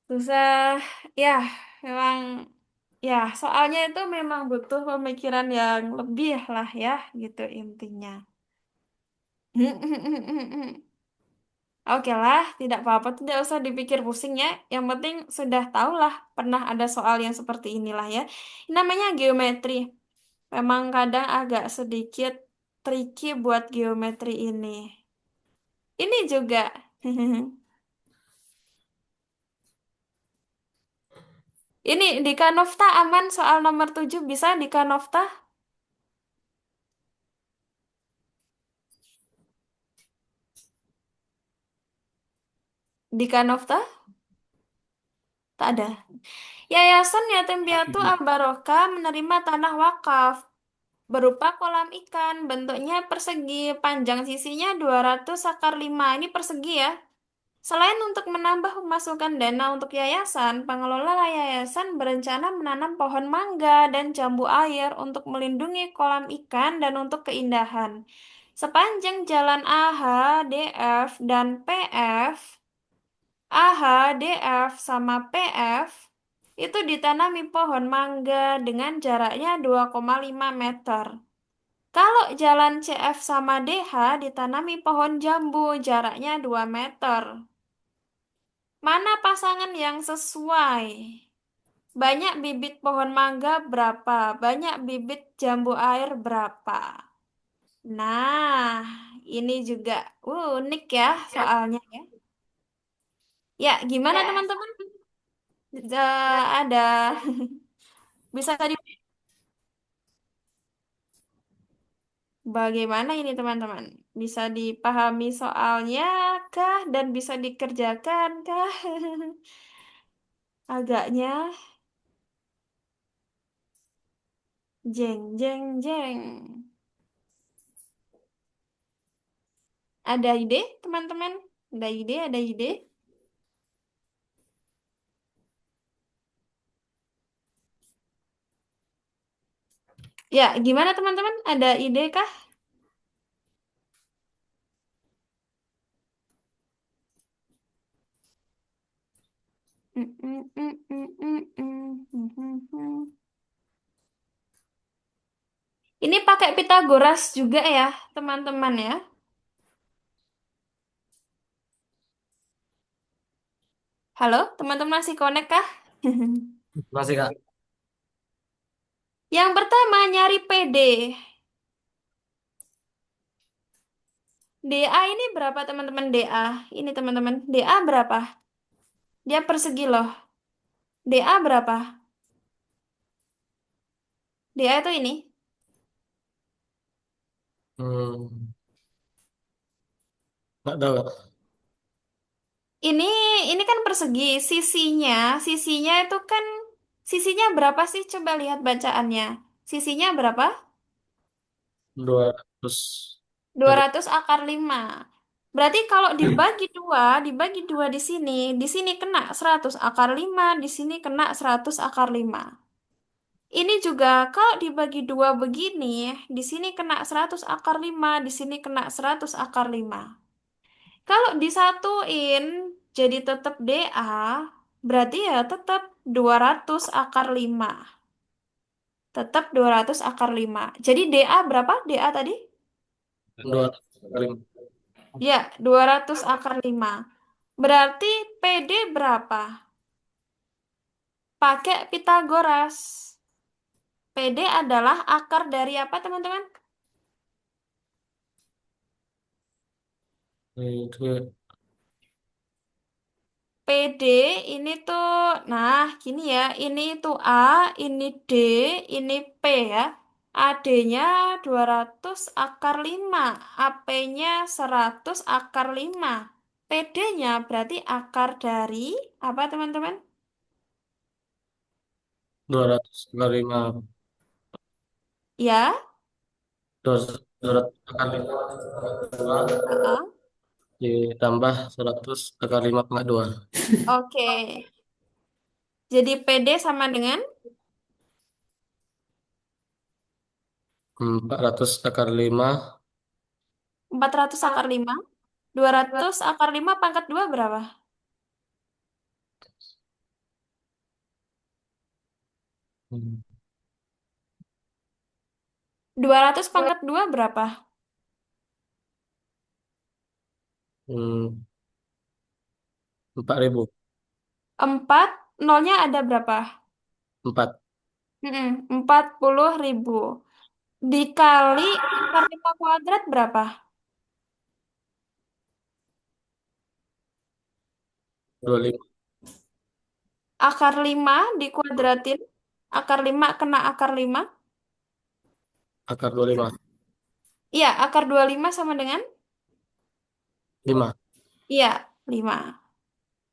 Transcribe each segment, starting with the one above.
Susah, ya, memang, ya, soalnya itu memang butuh pemikiran yang lebih lah ya, gitu intinya. Oke lah, tidak apa-apa, tidak usah dipikir pusing ya. Yang penting sudah tahu lah, pernah ada soal yang seperti inilah ya. Namanya geometri. Memang kadang agak sedikit tricky buat geometri ini. Ini juga. Ini di Kanofta aman soal nomor 7 bisa di Kanofta? Di Kanofta? Tak ada. Yayasan Yatim Piatu Ambaroka menerima tanah wakaf berupa kolam ikan, bentuknya persegi, panjang sisinya 200 akar 5. Ini persegi ya. Selain untuk menambah pemasukan dana untuk yayasan, pengelola yayasan berencana menanam pohon mangga dan jambu air untuk melindungi kolam ikan dan untuk keindahan. Sepanjang jalan AH, DF, dan PF, AH, DF, sama PF itu ditanami pohon mangga dengan jaraknya 2,5 meter. Kalau jalan CF sama DH ditanami pohon jambu jaraknya 2 meter. Mana pasangan yang sesuai? Banyak bibit pohon mangga berapa? Banyak bibit jambu air berapa? Nah, ini juga unik ya soalnya ya. Ya, gimana teman-teman? Ada bisa tadi bagaimana ini teman-teman? Bisa dipahami soalnya kah dan bisa dikerjakan kah? Agaknya jeng jeng jeng. Ada ide teman-teman? Ada ide, ada ide? Ya, gimana teman-teman? Ada ide kah? Mm, mm, mm, mm, mm, mm, mm, mm, mm. Ini pakai Pitagoras juga ya, teman-teman ya. Halo, teman-teman masih connect kah? Masih Kak. Yang pertama nyari PD. DA ini berapa teman-teman DA? Ini teman-teman, DA berapa? Dia persegi loh. DA berapa? DA itu ini. Hmm, nggak tahu Kak. Ini ini kan persegi. Sisinya itu kan sisinya berapa sih? Coba lihat bacaannya. Sisinya berapa? 200 Dua kali. ratus akar 5. Berarti kalau dibagi dua di sini kena 100 akar 5, di sini kena 100 akar 5. Ini juga kalau dibagi dua begini, di sini kena 100 akar 5, di sini kena 100 akar 5. Kalau disatuin jadi tetap DA, berarti ya tetap 200 akar 5. Tetap 200 akar 5. Jadi DA berapa? DA tadi? 200 kali. Ya, 200 akar 5. Berarti PD berapa? Pakai Pitagoras. PD adalah akar dari apa, teman-teman? Itu PD ini tuh, nah gini ya, ini tuh A, ini D, ini P ya. AD-nya 200 akar 5, AP-nya 100 akar 5. PD-nya berarti akar dari apa, teman-teman? 200 kali 5. Ya, 200 kali 5 heeh. ditambah 100 kali 5,2. Oke. Jadi PD sama dengan 400 akar 5. 400 akar 5. 200 akar 5 pangkat 2 berapa? 200 pangkat 2 berapa? Hmm, 4.000. 4, nolnya ada berapa? 4. 40.000. Dikali akar 5 kuadrat berapa? 25. Akar 5 dikuadratin. Akar 5 kena akar 5. Akar 25. Iya, akar 25 sama dengan? 5. Iya, 5.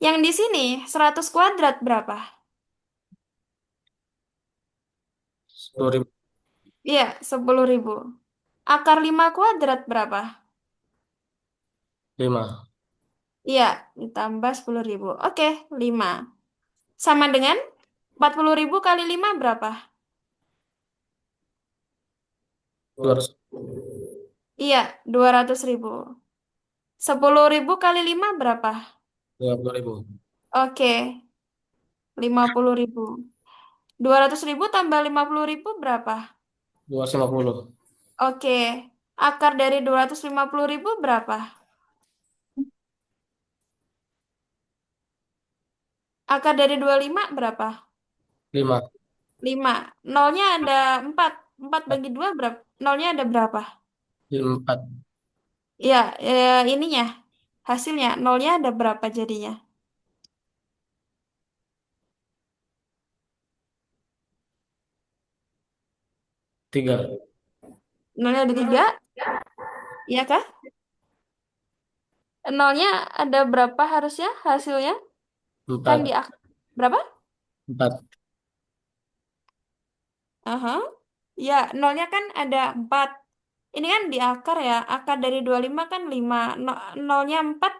Yang di sini 100 kuadrat berapa? 10.000. Iya, 10.000. Akar 5 kuadrat berapa? 5. Iya, ditambah 10.000. Oke, 5. Sama dengan 40.000 kali 5 berapa? 200. Iya, 200.000. 10.000 kali 5 berapa? 50.000. Oke, 50.000. 200.000 tambah 50.000 berapa? 250. Oke, akar dari 250.000 berapa? Akar dari 25 berapa? 5. 5. Nolnya ada 4. 4 bagi 2 berapa? Nolnya ada berapa? 4. Ya, ininya, hasilnya. Nolnya ada berapa jadinya? 3. Nolnya ada 3, iya kah? Nolnya ada berapa harusnya hasilnya? Kan di 4. berapa? 4. Aha. Ya, nolnya kan ada 4. Ini kan di akar ya. Akar dari 25 kan 5. Nolnya 4.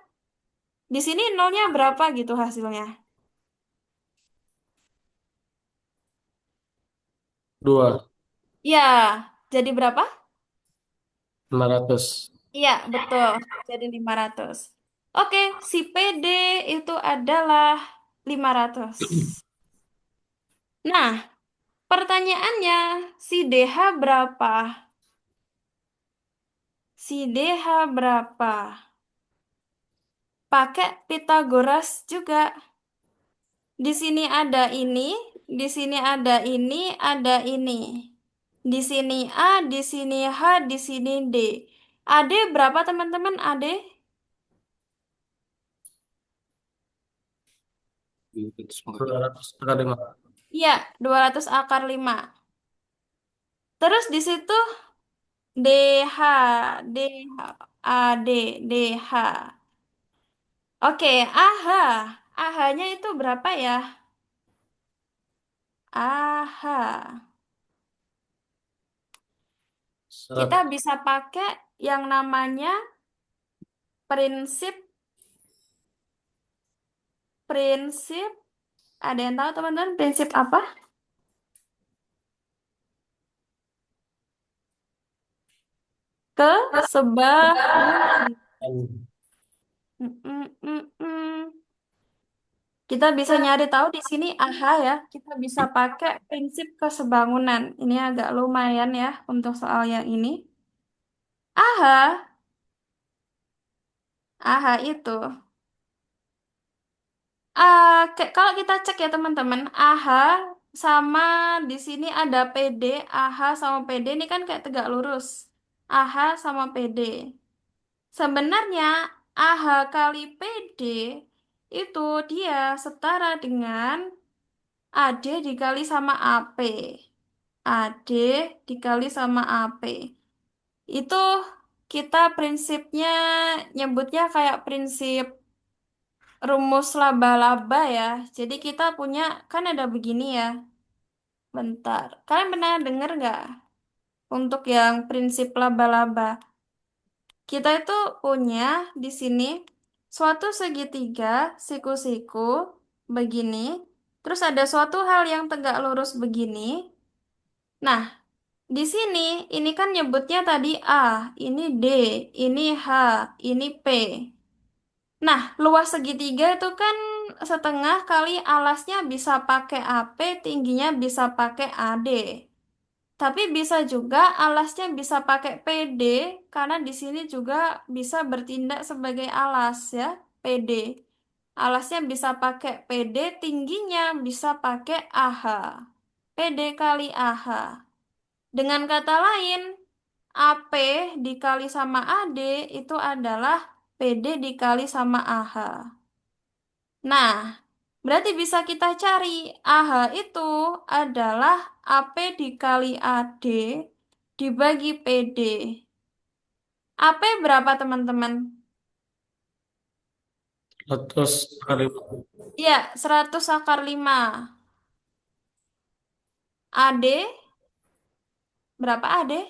Di sini nolnya berapa gitu hasilnya? 2. Ya, jadi berapa? 500. Iya, betul. Jadi 500. Oke, si PD itu adalah 500. Nah, pertanyaannya, si DH berapa? Si DH berapa? Pakai Pitagoras juga. Di sini ada ini, di sini ada ini, ada ini. Di sini A, di sini H, di sini D. AD berapa teman-teman? AD? 200 akar 5. Iya, 200 akar 5. Terus di situ DH, DH, AD, DH. Oke, AH. AH-nya itu berapa ya? AH. Kita 100. bisa pakai yang namanya prinsip prinsip. Ada yang tahu teman-teman prinsip apa? Kesebahunan. Mm, mm, mm, mm. Kita bisa nyari tahu di sini AH ya. Kita bisa pakai prinsip kesebangunan. Ini agak lumayan ya untuk soal yang ini. AH, AH itu. Kalau kita cek ya teman-teman, AH sama di sini ada PD, AH sama PD ini kan kayak tegak lurus. AH sama PD. Sebenarnya AH kali PD itu dia setara dengan AD dikali sama AP. AD dikali sama AP. Itu kita prinsipnya nyebutnya kayak prinsip rumus laba-laba ya. Jadi kita punya, kan ada begini ya. Bentar. Kalian pernah dengar nggak untuk yang prinsip laba-laba? Kita itu punya di sini suatu segitiga siku-siku begini. Terus ada suatu hal yang tegak lurus begini. Nah, di sini ini kan nyebutnya tadi A, ini D, ini H, ini P. Nah, luas segitiga itu kan setengah kali alasnya bisa pakai AP, tingginya bisa pakai AD. Tapi bisa juga alasnya bisa pakai PD, karena di sini juga bisa bertindak sebagai alas ya, PD. Alasnya bisa pakai PD, tingginya bisa pakai AH. PD kali AH. Dengan kata lain, AP dikali sama AD itu adalah PD dikali sama AH. Nah, berarti bisa kita cari AH itu adalah AP dikali AD dibagi PD. AP berapa teman-teman? 100 kali Iya, 100 akar 5. AD berapa AD?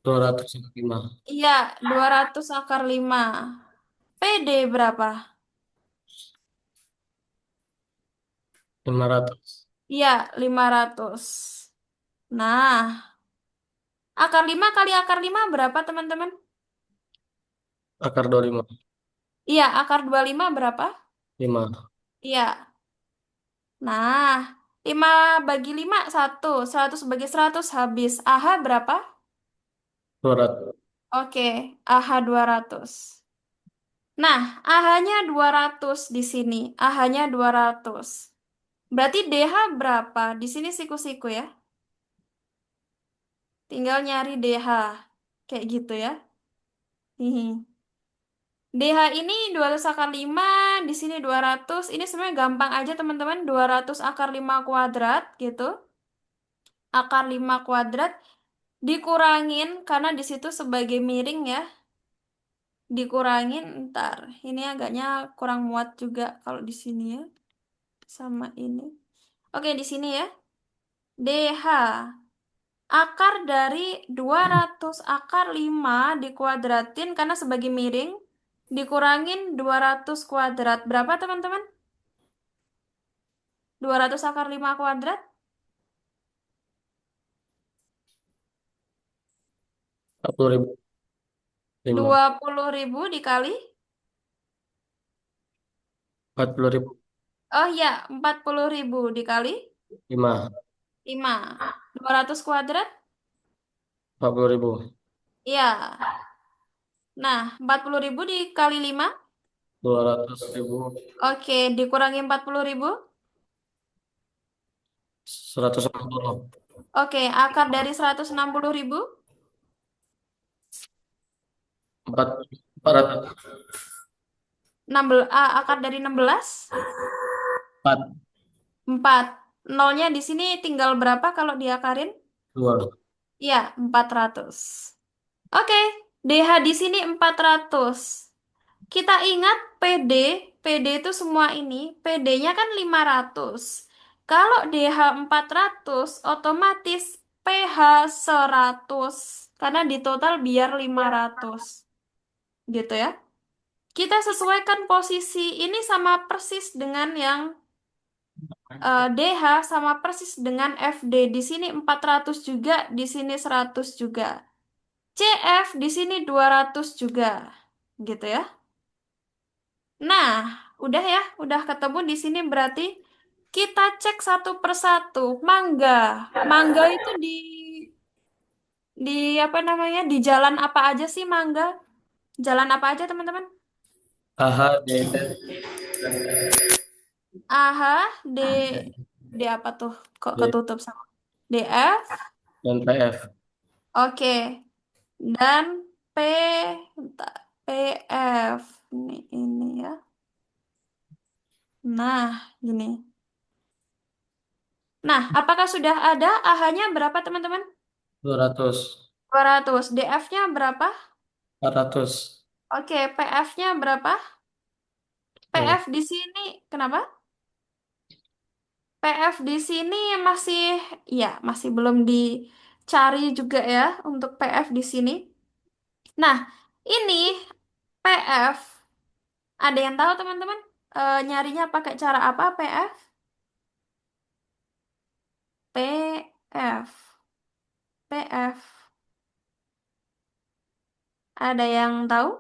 205. Iya, 200 akar 5. PD berapa? 500. Iya, 500. Nah, akar 5 kali akar 5 berapa teman-teman? Akar 25. Iya, akar 25 berapa? 5. Iya. Nah, 5 bagi 5 1. 100 bagi 100 habis. AH berapa? 200. Oke, AH 200. Nah, AH-nya 200 di sini. AH-nya 200. Berarti DH berapa? Di sini siku-siku ya. Tinggal nyari DH. Kayak gitu ya. Hihi. DH ini 200 akar 5, di sini 200. Ini sebenarnya gampang aja teman-teman. 200 akar 5 kuadrat gitu. Akar 5 kuadrat dikurangin karena di situ sebagai miring ya. Dikurangin ntar. Ini agaknya kurang muat juga kalau di sini ya. Sama ini. Oke, di sini ya. DH. Akar dari 200 akar 5 dikuadratin karena sebagai miring. Dikurangin 200 kuadrat. Berapa teman-teman? 200 akar 5 kuadrat? 40.000. 5. 20.000 dikali. 40.000. Oh iya, 40.000 dikali 5. 5. 200 kuadrat? 40.000. Iya. Nah, 40.000 dikali 5. 200.000. Oke, dikurangi 40.000. 160. Oke, akar dari 160.000. 4. 400. 16, akar dari 16. 4. 4. Nolnya di sini tinggal berapa kalau diakarin? 2. Iya, 400. Oke, DH di sini 400. Kita ingat PD, PD itu semua ini, PD-nya kan 500. Kalau DH 400, otomatis PH 100. Karena di total biar 500. Gitu ya. Kita sesuaikan posisi ini sama persis dengan yang DH sama persis dengan FD. Di sini 400 juga, di sini 100 juga. CF di sini 200 juga. Gitu ya. Nah, udah ya, udah ketemu di sini berarti kita cek satu persatu. Mangga. Mangga itu di apa namanya? Di jalan apa aja sih mangga? Jalan apa aja, teman-teman? AH, DD, AH, D, D apa tuh? Kok D, ketutup sama DF? dan PF. Oke. Dan P, bentar, PF. Ini ya. Nah, gini. Nah, apakah sudah ada AH-nya berapa, teman-teman? 200. 200. DF-nya berapa? 400. Oke, PF-nya berapa? Tuh. PF di sini, kenapa? PF di sini masih, ya, masih belum dicari juga ya untuk PF di sini. Nah, ini PF. Ada yang tahu, teman-teman? Nyarinya pakai cara apa, PF? PF. PF. Ada yang tahu?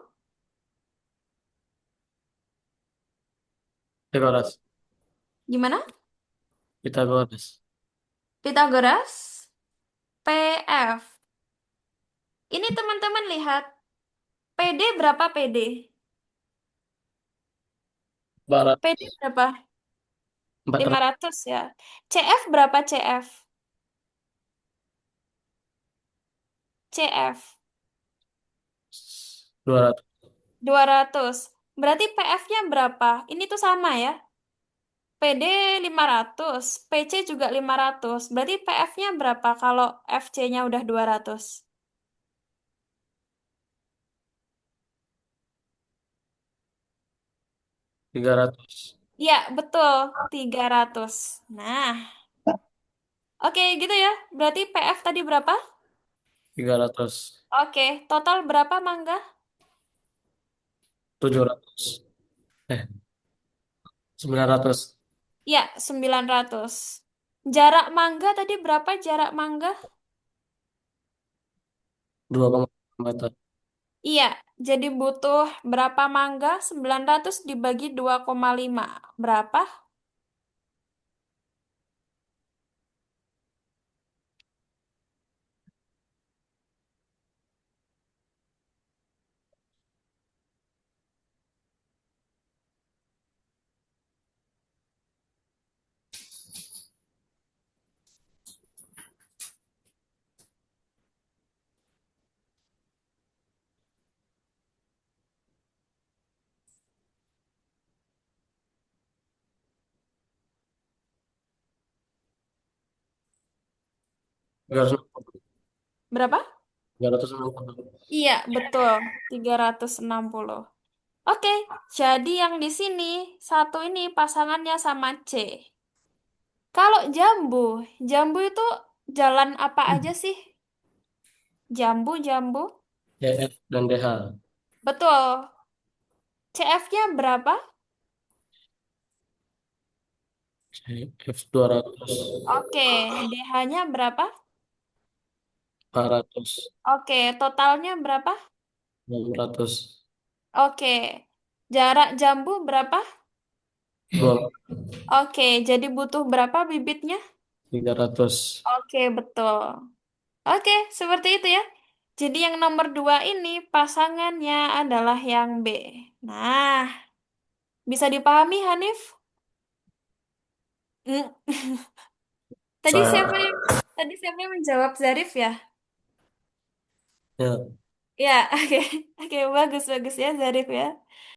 Pitagoras. Gimana? Pitagoras. Pitagoras? PF. Ini teman-teman lihat. PD berapa PD? Barat. PD berapa? Empat Lima ratus. ratus ya. CF berapa CF? CF 200. 200. Berarti PF-nya berapa? Ini tuh sama ya. PD 500, PC juga 500. Berarti PF-nya berapa kalau FC-nya udah 200? 300. Iya, betul. 300. Nah, oke gitu ya. Berarti PF tadi berapa? 300. Oke, total berapa mangga? 700. 900. Iya, 900. Jarak mangga tadi berapa jarak mangga? 2,5 meter. Iya, jadi butuh berapa mangga? 900 dibagi 2,5. Berapa? 360. Berapa? 360. Iya, betul. 360. Oke, jadi yang di sini satu ini pasangannya sama C. Kalau jambu, jambu itu jalan apa aja sih? Jambu, jambu. CF dan DH. Betul. CF-nya berapa? CF 200. Oke, DH-nya berapa? 400. Oke, totalnya berapa? 600. Oke, jarak jambu berapa? 2. Oke, jadi butuh berapa bibitnya? 300. Oke, betul. Oke, seperti itu ya. Jadi yang nomor dua ini pasangannya adalah yang B. Nah, bisa dipahami Hanif? Hmm. Tadi Saya. siapa yang tadi siapa yang menjawab Zarif ya? Ya. Ya, oke. Oke, bagus bagus ya Zarif ya.